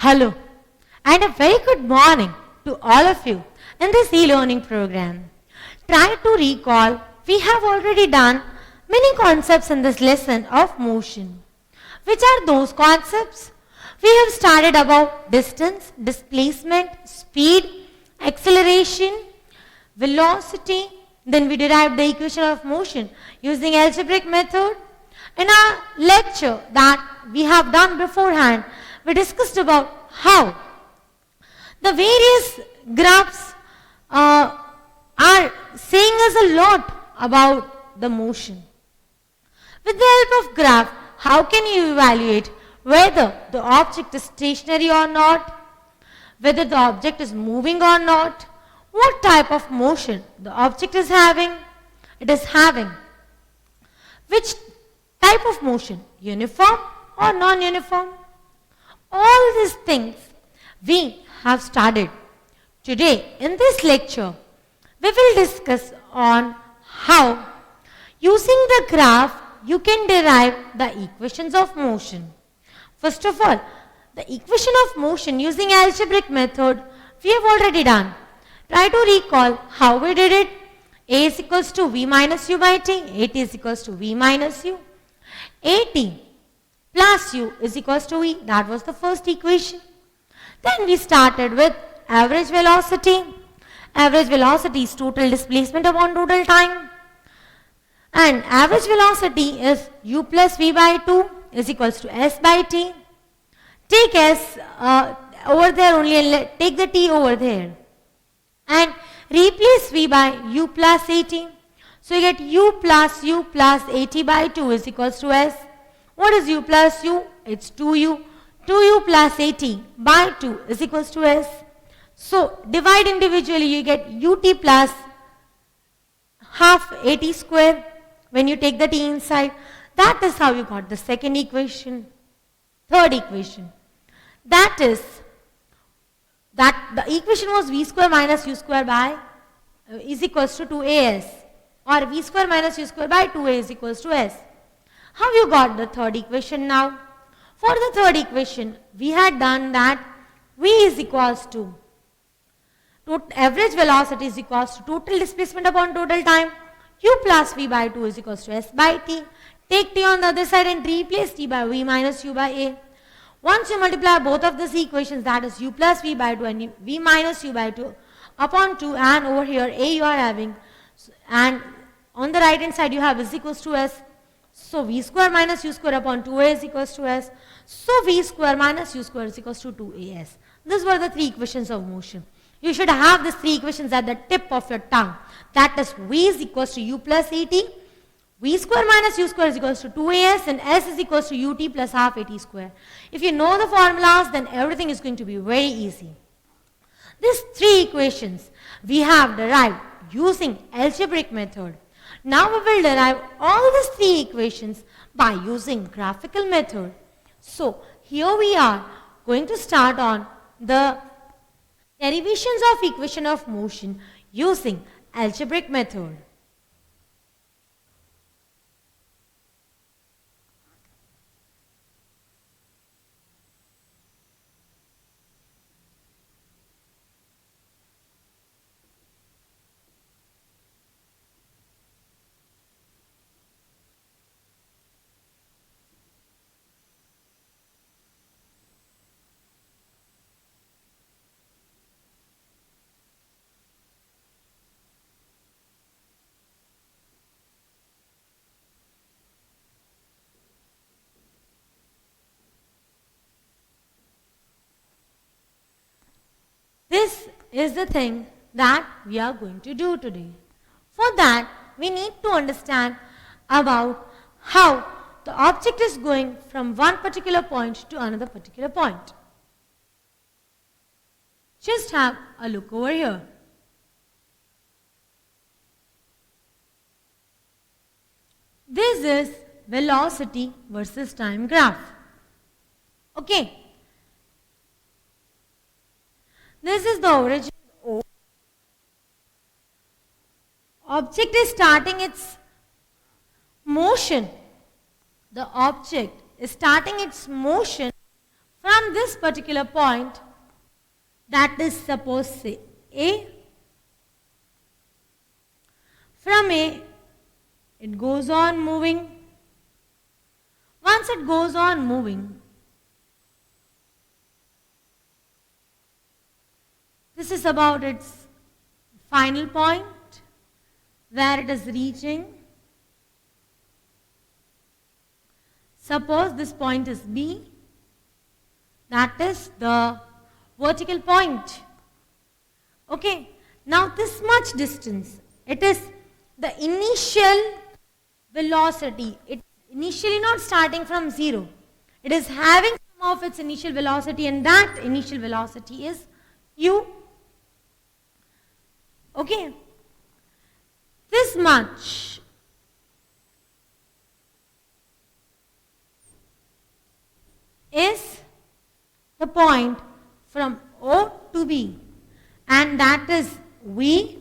Hello and a very good morning to all of you in this e-learning program. Try to recall, we have already done many concepts in this lesson of motion. Which are those concepts? We have started about distance, displacement, speed, acceleration, velocity. Then we derived the equation of motion using algebraic method. In our lecture that we have done beforehand, we discussed about how the various graphs are saying us a lot about the motion. With the help of graph, how can you evaluate whether the object is stationary or not, whether the object is moving or not, what type of motion the object is having, it is having, which type of motion, uniform or non-uniform. All these things we have studied. Today in this lecture, we will discuss on how using the graph you can derive the equations of motion. First of all, the equation of motion using algebraic method we have already done. Try to recall how we did it. A is equals to V minus U by T, AT is equals to V minus U. AT plus U is equals to V, that was the first equation. Then we started with average velocity. Average velocity is total displacement upon total time. And average velocity is U plus V by 2 is equals to S by T. Take S over there only and take the T over there. And replace V by U plus AT. So you get U plus AT by 2 is equals to S. What is U plus U? It's 2U. 2U plus AT by 2 is equals to S. So divide individually, you get UT plus half AT square when you take the T inside. That is how you got the second equation. Third equation. That is that the equation was V square minus U square by is equals to 2AS, or V square minus U square by 2A is equals to S. How you got the third equation now? For the third equation, we had done that V is equals to average velocity is equals to total displacement upon total time. U plus V by 2 is equals to S by T. Take T on the other side and replace T by V minus U by A. Once you multiply both of these equations, that is U plus V by 2 and V minus U by 2 upon 2, and over here A you are having, and on the right hand side you have is equals to S. So V square minus U square upon 2A is equals to S. So V square minus U square is equals to 2AS. These were the three equations of motion. You should have these three equations at the tip of your tongue. That is V is equals to U plus AT, V square minus U square is equals to 2AS, and S is equals to UT plus half AT square. If you know the formulas, then everything is going to be very easy. These three equations we have derived using algebraic method. Now we will derive all these three equations by using graphical method. So here we are going to start on the derivations of equation of motion using algebraic method. This is the thing that we are going to do today. For that, we need to understand about how the object is going from one particular point to another particular point. Just have a look over here. This is velocity versus time graph. Okay. This is the origin O. Object is starting its motion. The object is starting its motion from this particular point, that is suppose say A, from A it goes on moving. Once it goes on moving, this is about its final point where it is reaching. Suppose this point is B, that is the vertical point. Okay, now this much distance, it is the initial velocity. It's initially not starting from 0. It is having some of its initial velocity, and that initial velocity is u. Okay, this much is the point from O to B, and that is V.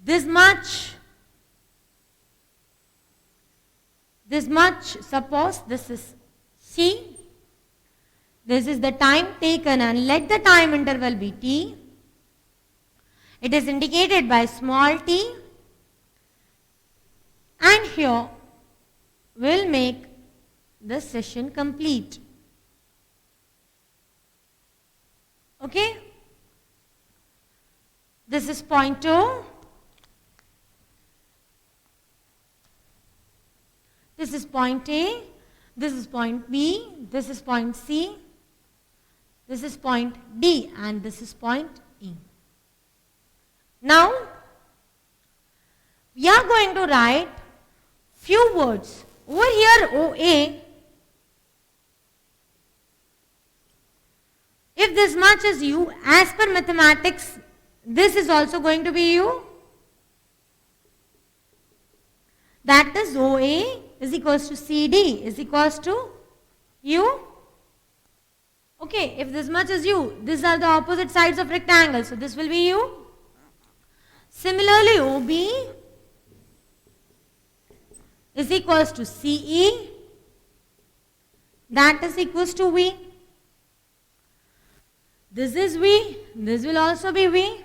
This much, suppose this is C. This is the time taken, and let the time interval be t. It is indicated by small t, and here we'll make this session complete. Okay? This is point O. This is point A. This is point B. This is point C. This is point D, and this is point E. Now, we are going to write few words. Over here, OA, if this much is U, as per mathematics, this is also going to be U. That is OA is equals to CD is equals to U. Okay, if this much is U, these are the opposite sides of rectangle, so this will be U. Similarly, OB is equals to CE, that is equals to V. This is V, this will also be V.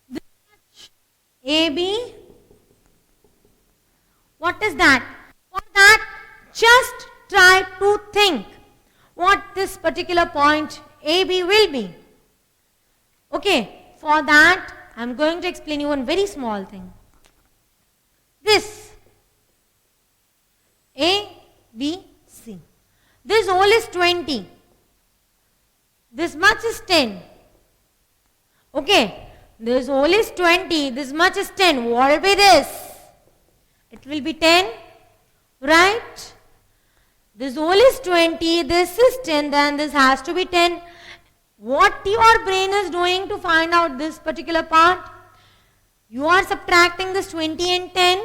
This much AB, what is that? For that, just try to think what this particular point AB will be. Okay, for that, I am going to explain you one very small thing. This A, B, C. This whole is 20. This much is 10. Okay, this whole is 20. This much is 10. What will be this? It will be 10, right? This whole is 20. This is 10. Then this has to be 10. What your brain is doing to find out this particular part? You are subtracting this 20 and 10.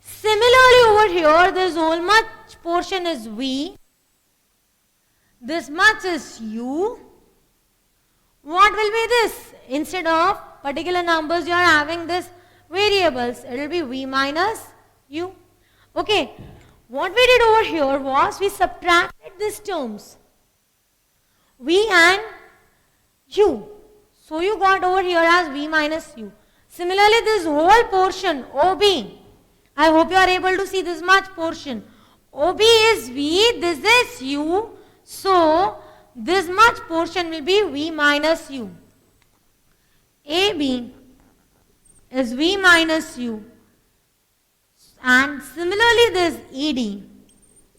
Similarly over here, this whole much portion is V. This much is U. What will be this? Instead of particular numbers, you are having this variables. It will be V minus U. Okay. What we did over here was we subtracted these terms. V and U. So you got over here as V minus U. Similarly, this whole portion OB, I hope you are able to see this much portion. OB is V, this is U. So this much portion will be V minus U. AB is V minus U. And similarly, this ED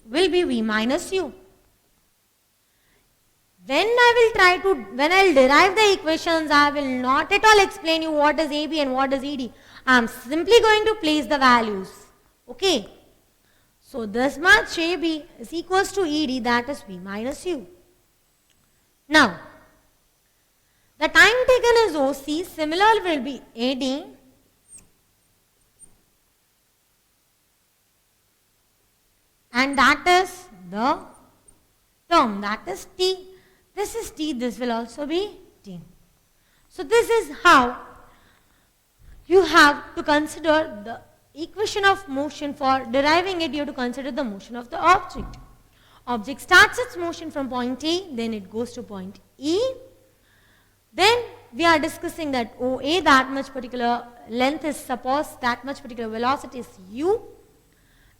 will be V minus U. When I will derive the equations, I will not at all explain you what is AB and what is ED. I am simply going to place the values. Okay. So this much AB is equals to ED, that is V minus U. Now, the time taken is OC, similar will be AD. And that is the term, that is T. This is T, this will also be T. So this is how you have to consider the equation of motion. For deriving it, you have to consider the motion of the object. Object starts its motion from point A, then it goes to point E. Then we are discussing that OA, that much particular length is, suppose that much particular velocity is U.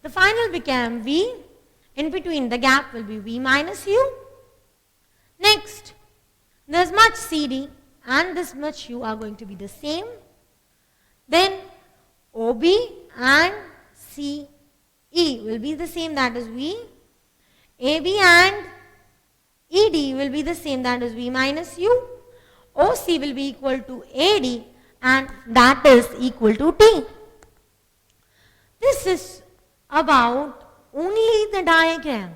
The final became V. In between the gap will be V minus U. Next, this much CD and this much U are going to be the same. Then OB and CE will be the same, that is V. AB and ED will be the same, that is V minus U. OC will be equal to AD and that is equal to T. This is about only the diagram.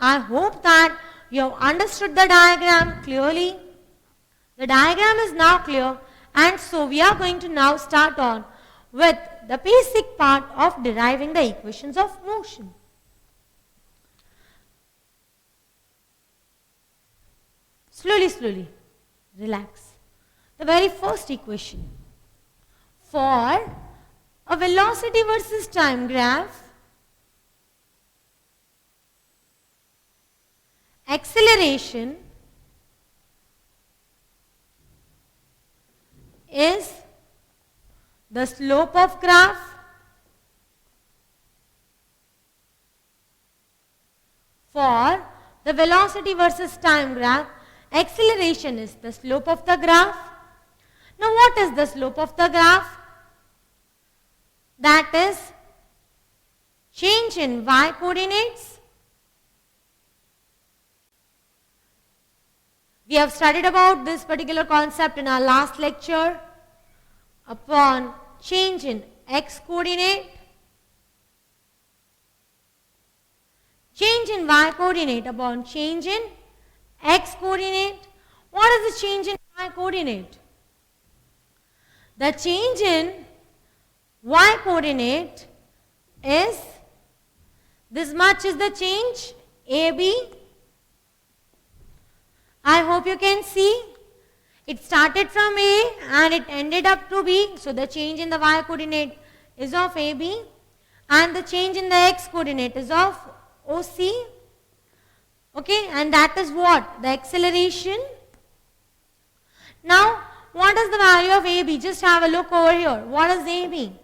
I hope that you have understood the diagram clearly. The diagram is now clear, and so we are going to now start on with the basic part of deriving the equations of motion. Slowly, relax. The very first equation. For a velocity versus time graph, acceleration is the slope of graph for the velocity versus time graph. Acceleration is the slope of the graph. Now what is the slope of the graph? That is change in y coordinates. We have studied about this particular concept in our last lecture upon change in x coordinate, change in y coordinate upon change in x coordinate. What is the change in y coordinate? The change in y coordinate is this much is the change AB. I hope you can see. It started from A and it ended up to B. So the change in the y coordinate is of AB and the change in the x coordinate is of OC. Okay, and that is what? The acceleration. Now, what is the value of AB? Just have a look over here. What is AB?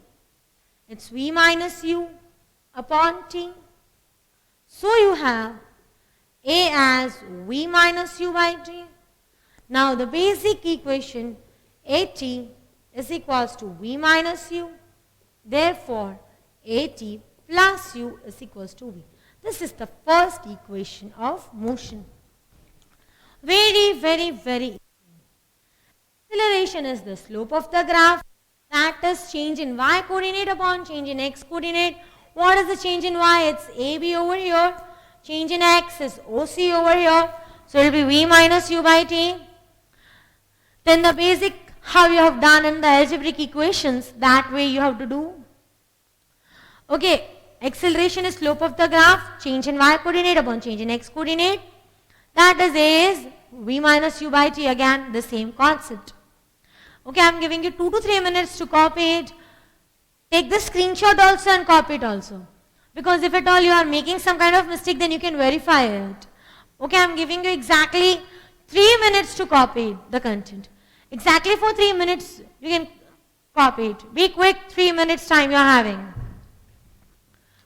It's V minus U upon T. So you have A as V minus U by T. Now the basic equation AT is equals to V minus U. Therefore, AT plus U is equals to V. This is the first equation of motion. Very easy. Acceleration is the slope of the graph. That is change in y coordinate upon change in x coordinate. What is the change in y? It's AB over here. Change in x is OC over here. So it will be V minus U by T. Then the basic how you have done in the algebraic equations, that way you have to do. Okay, acceleration is slope of the graph, change in y coordinate upon change in x coordinate. That is V minus U by T, again the same concept. Okay, I am giving you 2 to 3 minutes to copy it. Take the screenshot also and copy it also. Because if at all you are making some kind of mistake, then you can verify it. Okay, I am giving you exactly 3 minutes to copy the content. Exactly for 3 minutes you can copy it. Be quick, 3 minutes time you are having.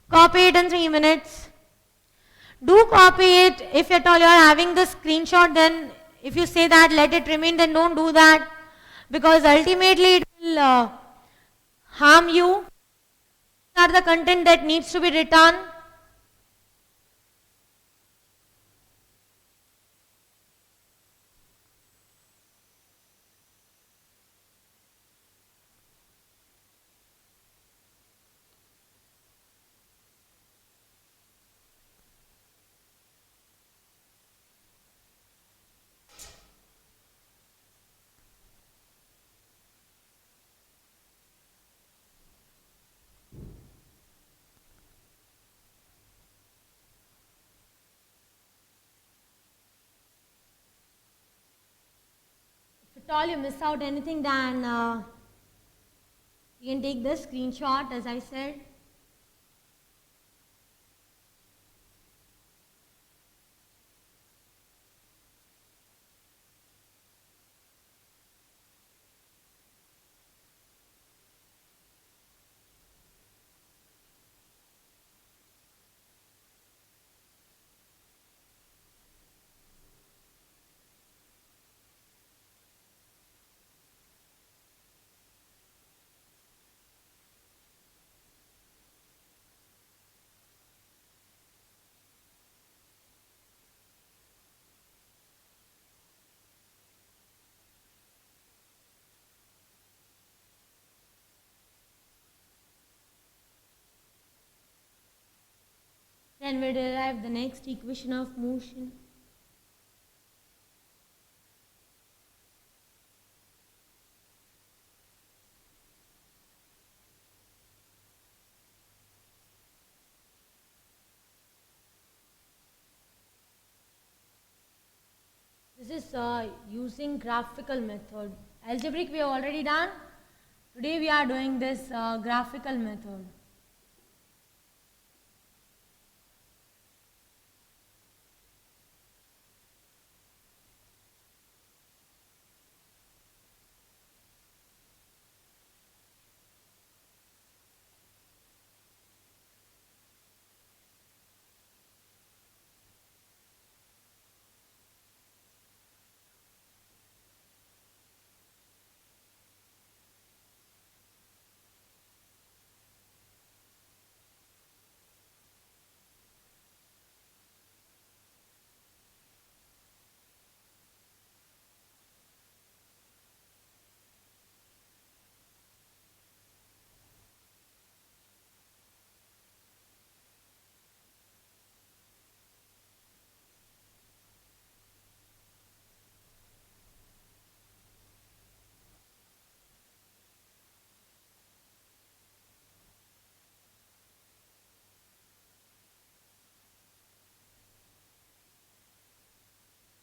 Copy it in 3 minutes. Do copy it. If at all you are having the screenshot, then if you say that let it remain, then don't do that. Because ultimately it will harm you. These are the content that needs to be written. If at all you miss out anything, then You can take the screenshot as I said. Then we derive the next equation of motion. This is using graphical method. Algebraic we have already done. Today we are doing this graphical method.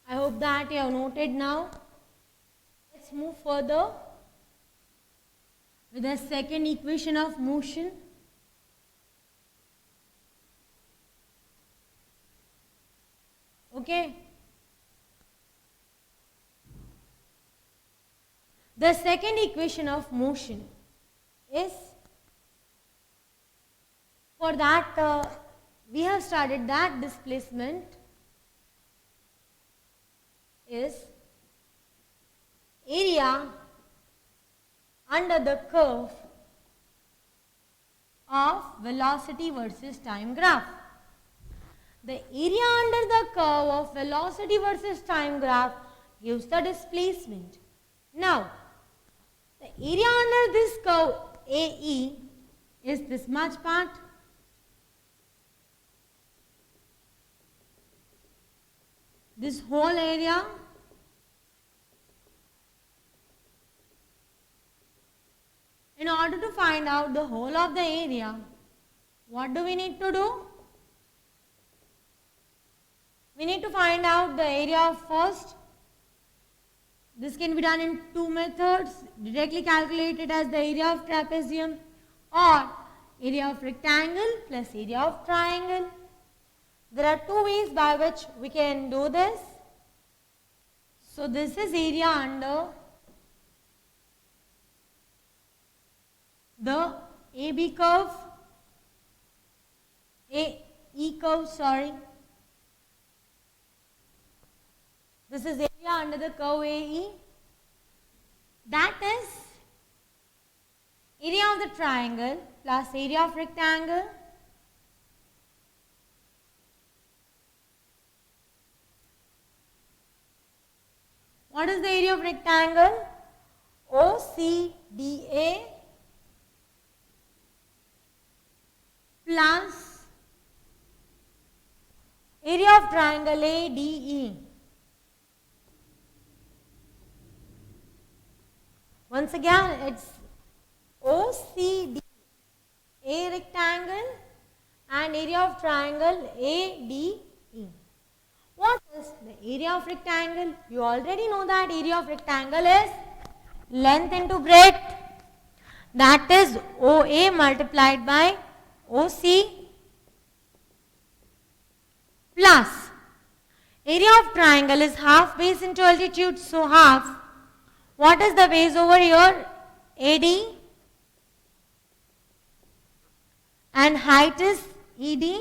I hope that you have noted now. Let's move further with the second equation of motion. Okay. The second equation of motion is, for that we have started that displacement is area under the curve of velocity versus time graph. The area under the curve of velocity versus time graph gives the displacement. Now, the area under this curve AE is this much part. This whole area. In order to find out the whole of the area, what do we need to do? We need to find out the area of first. This can be done in two methods. Directly calculate it as the area of trapezium or area of rectangle plus area of triangle. There are two ways by which we can do this. So this is area under the AB curve, AE curve, sorry. This is area under the curve AE. That is area of the triangle plus area of rectangle. What is the area of rectangle? OCDA plus area of triangle ADE. Once again, it's OCD, A rectangle, and area of triangle ADE. What is the area of rectangle? You already know that area of rectangle is length into breadth. that is OA multiplied by OC plus area of triangle is half base into altitude, so half. What is the base over here? AD, and height is ED.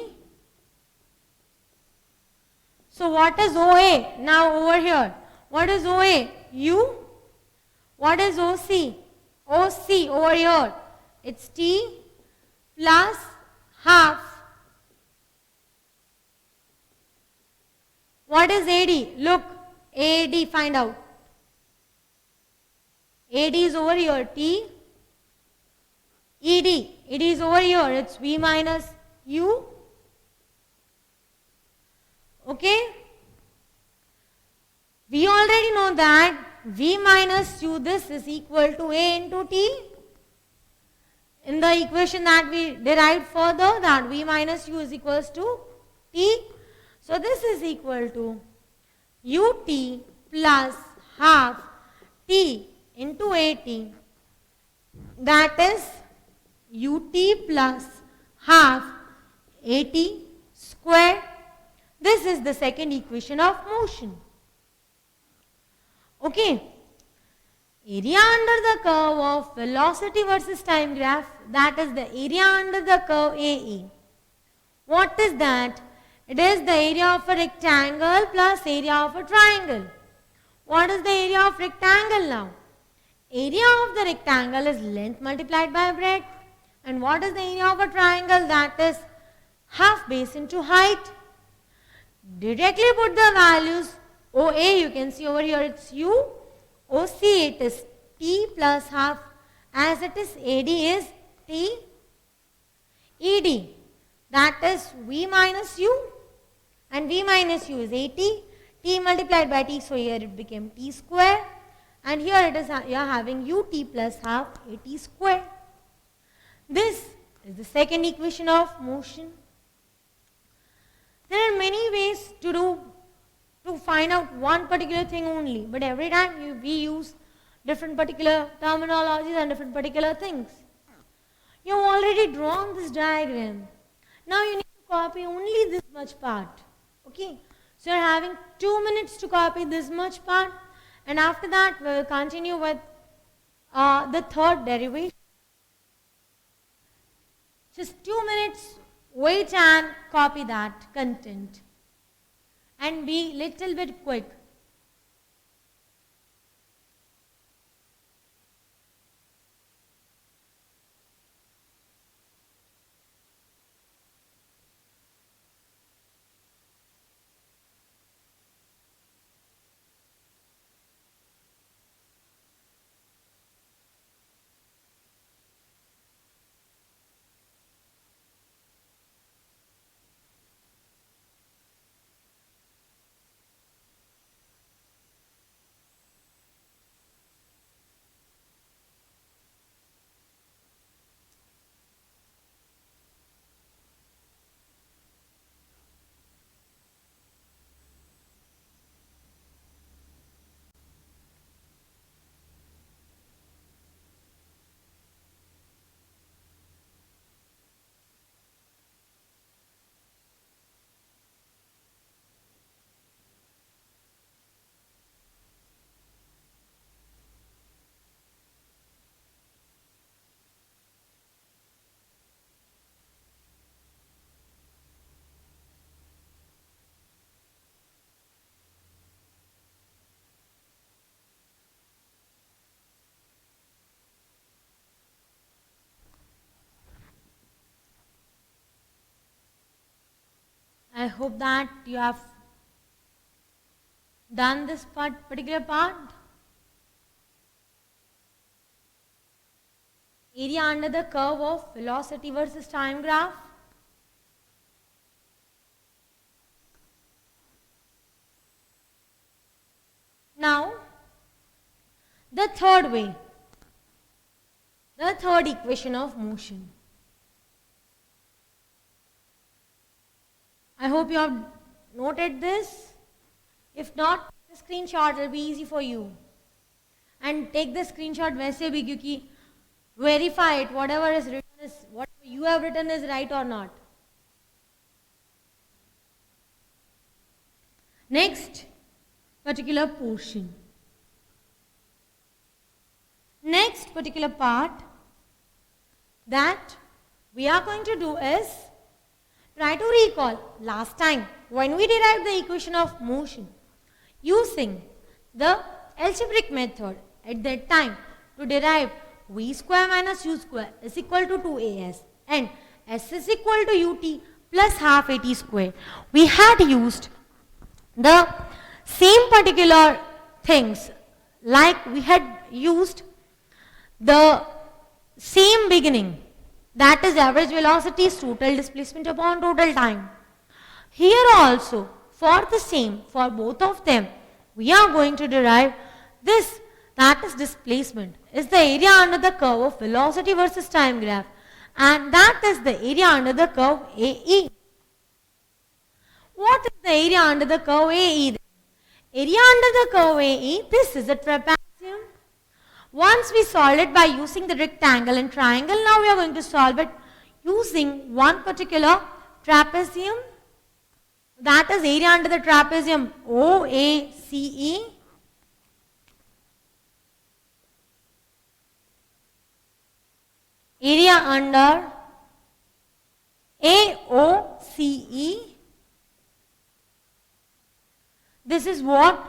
So what is OA? Now over here, what is OA? U. What is OC? OC over here, it's T plus half. What is AD? Look, AD, find out. AD is over here, T. ED, it is over here, it's V minus U. Okay? We already know that V minus U, this is equal to A into T. In the equation that we derived further, that V minus U is equals to T. So this is equal to UT plus half T into AT. That is UT plus half AT square. This is the second equation of motion. Okay. Area under the curve of velocity versus time graph, that is the area under the curve AE. What is that? It is the area of a rectangle plus area of a triangle. What is the area of rectangle now? Area of the rectangle is length multiplied by breadth. And what is the area of a triangle? That is half base into height. Directly put the values. OA, you can see over here it's U. OC, it is T plus half. As it is AD is T. ED, that is V minus U. And V minus U is AT. T multiplied by T, so here it became T square. And here it is, you are having UT plus half AT square. This is the second equation of motion. There are many ways to find out one particular thing only, but every time we use different particular terminologies and different particular things. You have already drawn this diagram. Now you need to copy only this much part. Okay? So you are having 2 minutes to copy this much part, and after that we will continue with the third derivation. Just 2 minutes, wait and copy that content. And be little bit quick. I hope that you have done this particular part. Area under the curve of velocity versus time graph. Now, the third way, the third equation of motion. I hope you have noted this. If not, the screenshot will be easy for you. And take the screenshot वैसे भी क्योंकि verify it, whatever is written is, whatever you have written is right or not. Next particular portion. Next particular part that we are going to do is try to recall last time when we derived the equation of motion using the algebraic method. At that time, to derive v square minus u square is equal to 2as and s is equal to ut plus half at square, we had used the same particular things, like we had used the same beginning, that is average velocity is total displacement upon total time. Here also, for the same, for both of them, we are going to derive this, that is displacement, is the area under the curve of velocity versus time graph, and that is the area under the curve AE. What is the area under the curve AE then? Area under the curve AE, this is a trapezium. Once we solved it by using the rectangle and triangle, now we are going to solve it using one particular trapezium. That is area under the trapezium OACE. Area under AOCE. This is what?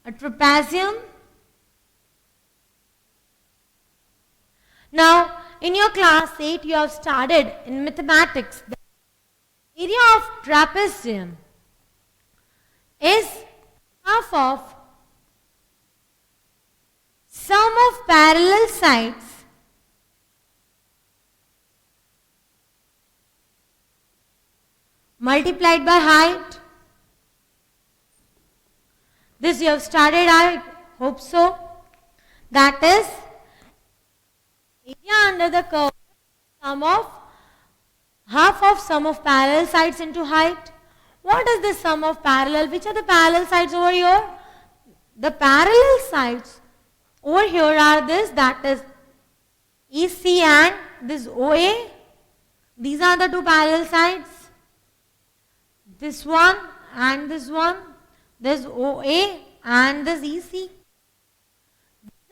A trapezium. Now, in your class 8, you have studied in mathematics the area of trapezium is half of sum of parallel sides multiplied by height. This you have studied, I hope so. That is area under the curve, sum of half of sum of parallel sides into height. What is the sum of parallel? Which are the parallel sides over here? The parallel sides over here are this, that is EC and this OA. These are the two parallel sides. This one and this one. This OA and this EC. These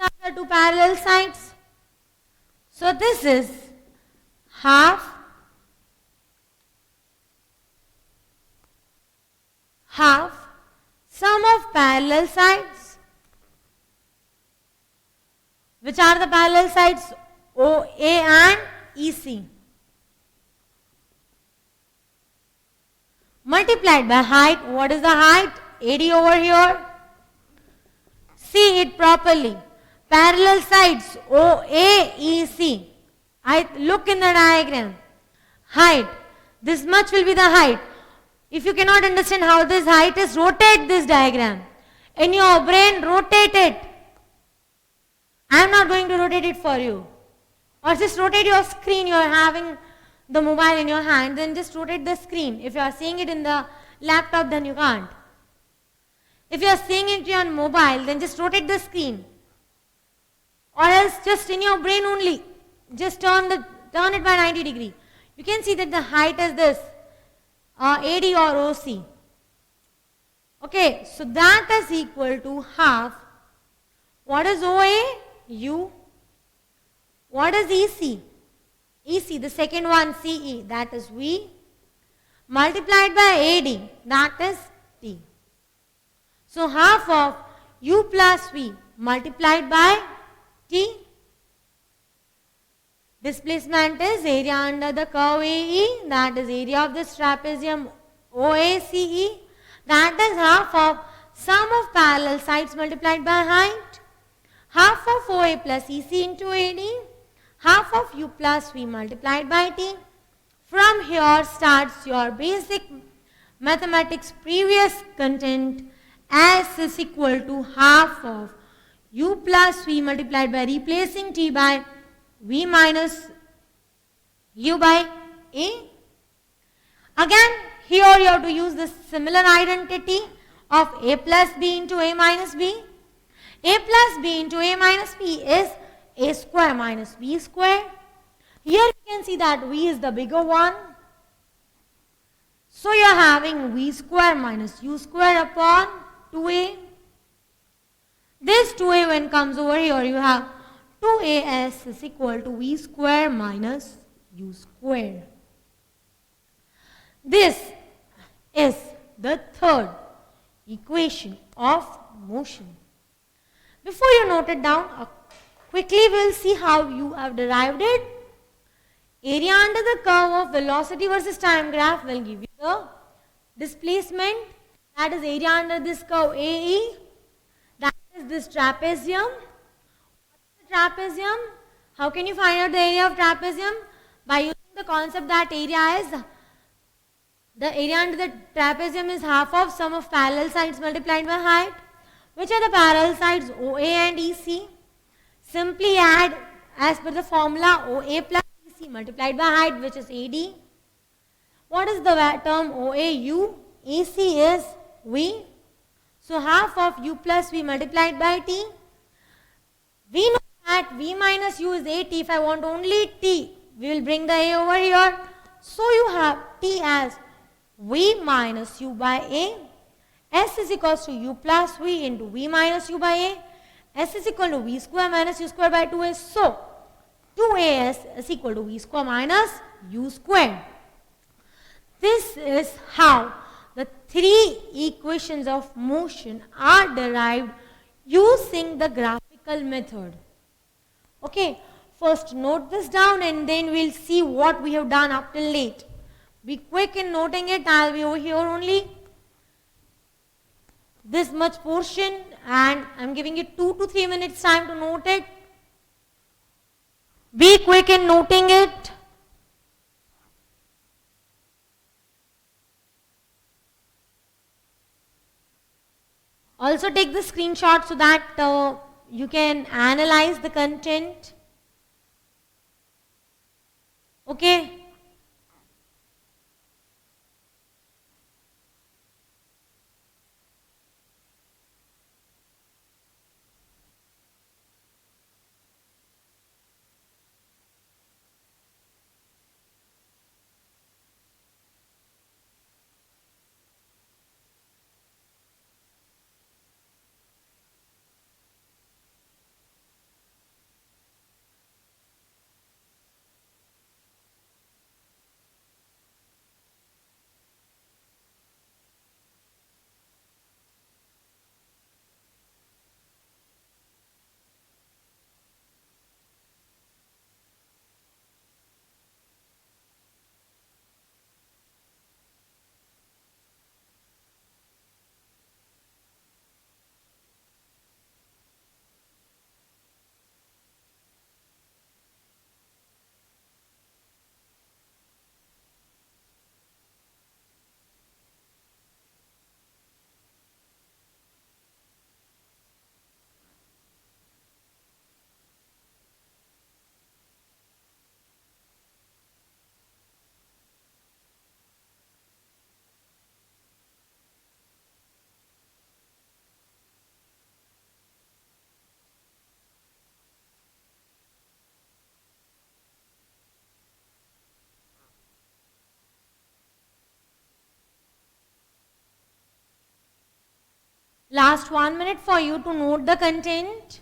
are the two parallel sides. So this is half sum of parallel sides. Which are the parallel sides? OA and EC. Multiplied by height. What is the height? AD over here. See it properly. Parallel sides OAEC. Look in the diagram. Height. This much will be the height. If you cannot understand how this height is, rotate this diagram. In your brain, rotate it. I am not going to rotate it for you. Or just rotate your screen. You are having the mobile in your hand, then just rotate the screen. If you are seeing it in the laptop, then you can't. If you are seeing it on mobile, then just rotate the screen. Or else just in your brain only, just turn it by 90 degree. You can see that the height is this, AD or OC. Okay, so that is equal to half. What is OA? U. What is EC? EC, the second one, CE, that is V, multiplied by AD, that is T. So half of U plus V multiplied by T. Displacement is area under the curve AE, that is area of this trapezium OACE, that is half of sum of parallel sides multiplied by height, half of OA plus EC into AD, half of U plus V multiplied by T. From here starts your basic mathematics previous content. S is equal to half of U plus V multiplied by replacing T by V minus U by A. Again, here you have to use the similar identity of A plus B into A minus B. A plus B into A minus B is a square minus v square. Here you can see that v is the bigger one. So you are having v square minus u square upon 2a. This 2a when comes over here, you have 2as is equal to v square minus u square. This is the third equation of motion. Before you note it down, quickly we will see how you have derived it. Area under the curve of velocity versus time graph will give you the displacement. That is area under this curve AE. That is this trapezium. What is the trapezium? How can you find out the area of trapezium? By using the concept that the area under the trapezium is half of sum of parallel sides multiplied by height. Which are the parallel sides? OA and EC. Simply add as per the formula OA plus EC multiplied by height, which is AD. What is the term OAU? AC is V. So half of U plus V multiplied by T. We know that V minus U is AT. If I want only T, we will bring the A over here. So you have T as V minus U by A. S is equals to U plus V into V minus U by A. S is equal to V square minus U square by 2A. So 2AS is equal to V square minus U square. This is how the three equations of motion are derived using the graphical method. Okay, first note this down and then we'll see what we have done up till late. Be quick in noting it. I'll be over here only this much portion and I'm giving you 2 to 3 minutes time to note it. Be quick in noting it. Also take the screenshot so that you can analyze the content. Okay. Last 1 minute for you to note the content.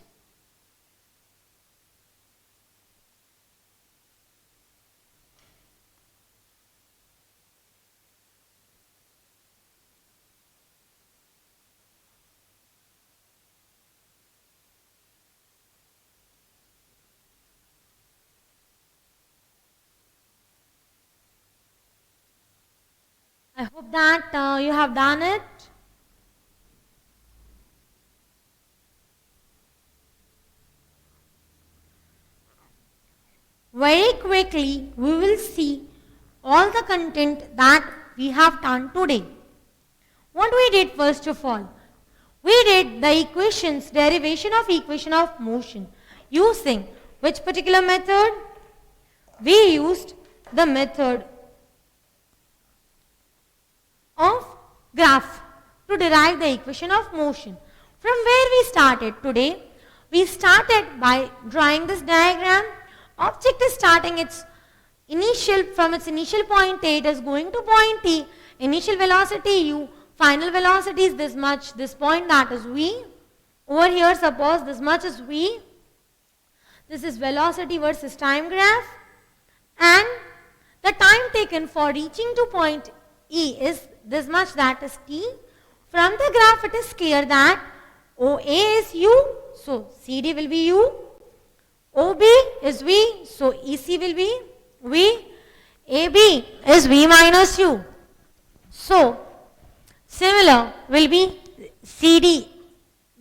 I hope that you have done it. Very quickly, we will see all the content that we have done today. What we did first of all, we did the equations, derivation of equation of motion using which particular method? We used the method of graph to derive the equation of motion. From where we started today, We started by drawing this diagram. Object is starting from its initial point A, it is going to point T. Initial velocity u, final velocity is this much, this point that is v. Over here suppose this much is v. This is velocity versus time graph, and the time taken for reaching to point E is this much, that is t. From the graph it is clear that OA is u, so CD will be u. OB is v, so EC will be v. AB is v minus u. So similar will be CD,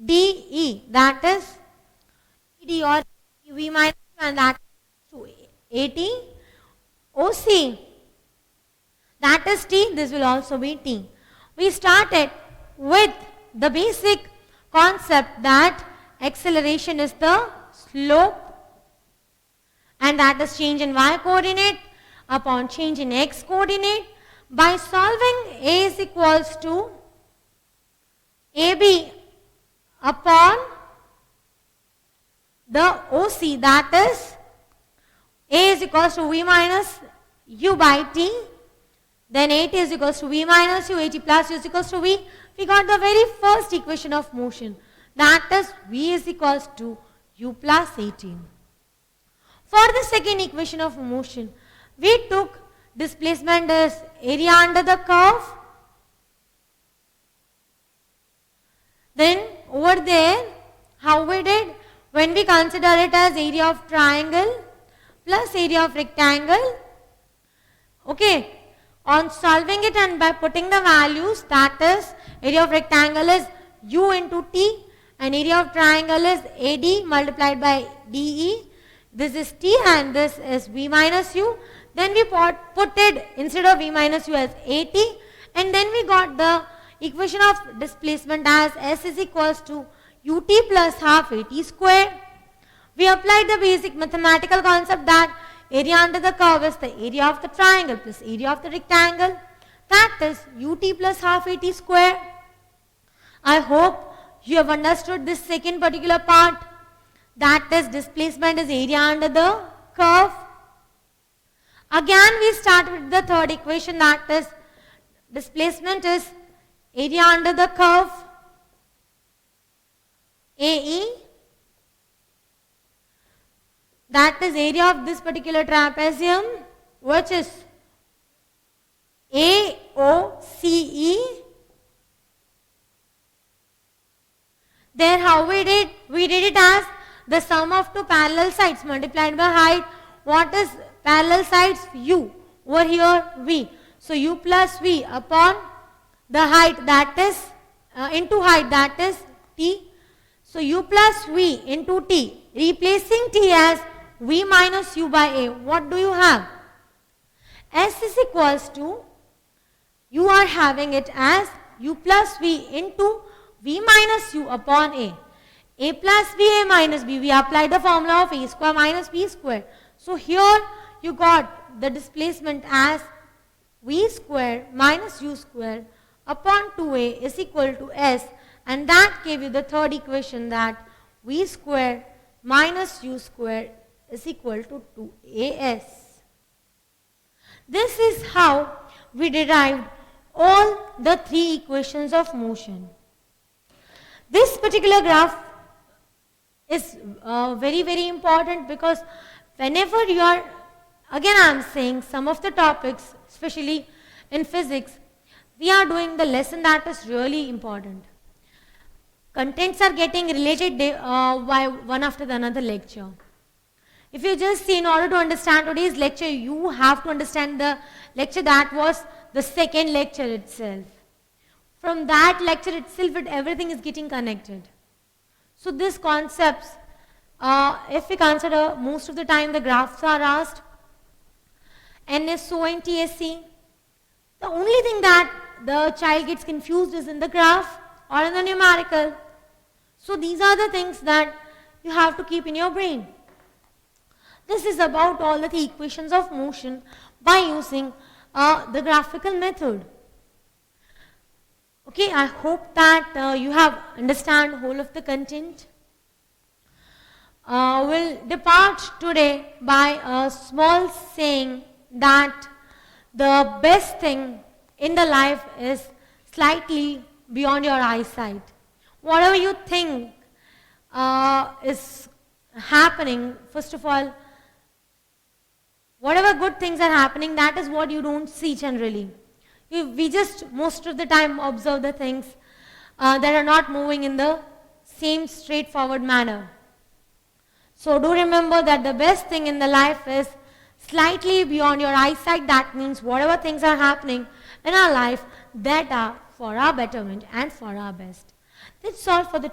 DE, that is CD or v minus u, and that is to AT. OC, that is T, this will also be T. We started with the basic concept that acceleration is the slope, and that is change in y coordinate upon change in x coordinate. By solving A is equals to AB upon the OC, that is A is equals to v minus u by t, then AT is equals to v minus u, AT plus u is equals to v. We got the very first equation of motion, that is v is equals to u plus AT. For the second equation of motion, we took displacement as area under the curve. Then over there, how we did? When we consider it as area of triangle plus area of rectangle, okay, on solving it and by putting the values, that is area of rectangle is u into t and area of triangle is AD multiplied by DE. This is t and this is v minus u. Then we put it instead of v minus u as AT, and then we got the equation of displacement as S is equals to ut plus half AT square. We applied the basic mathematical concept that area under the curve is the area of the triangle plus area of the rectangle, that is ut plus half AT square. I hope you have understood this second particular part, that is displacement is area under the curve. Again we start with the third equation, that is displacement is area under the curve AE, that is area of this particular trapezium, which is AOCE. There how we did? We did it as the sum of two parallel sides multiplied by height. What is parallel sides? U. Over here V. So U plus V upon the height, that is into height, that is T. So U plus V into T. Replacing T as V minus U by A. What do you have? S is equals to, you are having it as U plus V into V minus U upon A. A plus B, A minus B. We applied the formula of A square minus B square. So here you got the displacement as V square minus U square upon 2A is equal to S, and that gave you the third equation, that V square minus U square is equal to 2AS. This is how we derived all the three equations of motion. This particular graph is very important, because whenever you are, again I am saying some of the topics, especially in physics, we are doing the lesson that is really important. Contents are getting related by one after the another lecture. If you just see, in order to understand today's lecture, you have to understand the lecture that was the second lecture itself. From that lecture itself, everything is getting connected. So these concepts, if we consider, most of the time the graphs are asked, NSO and TSC. The only thing that the child gets confused is in the graph or in the numerical. So these are the things that you have to keep in your brain. This is about all the equations of motion by using the graphical method. Okay, I hope that you have understand whole of the content. will depart today by a small saying that the best thing in the life is slightly beyond your eyesight. Whatever you think is happening, first of all, whatever good things are happening, that is what you don't see generally. We just most of the time observe the things that are not moving in the same straightforward manner. So do remember that the best thing in the life is slightly beyond your eyesight. That means whatever things are happening in our life that are for our betterment and for our best. That's all for the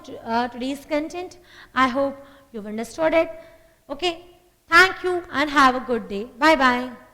today's content. I hope you've understood it. Okay, thank you and have a good day. Bye bye.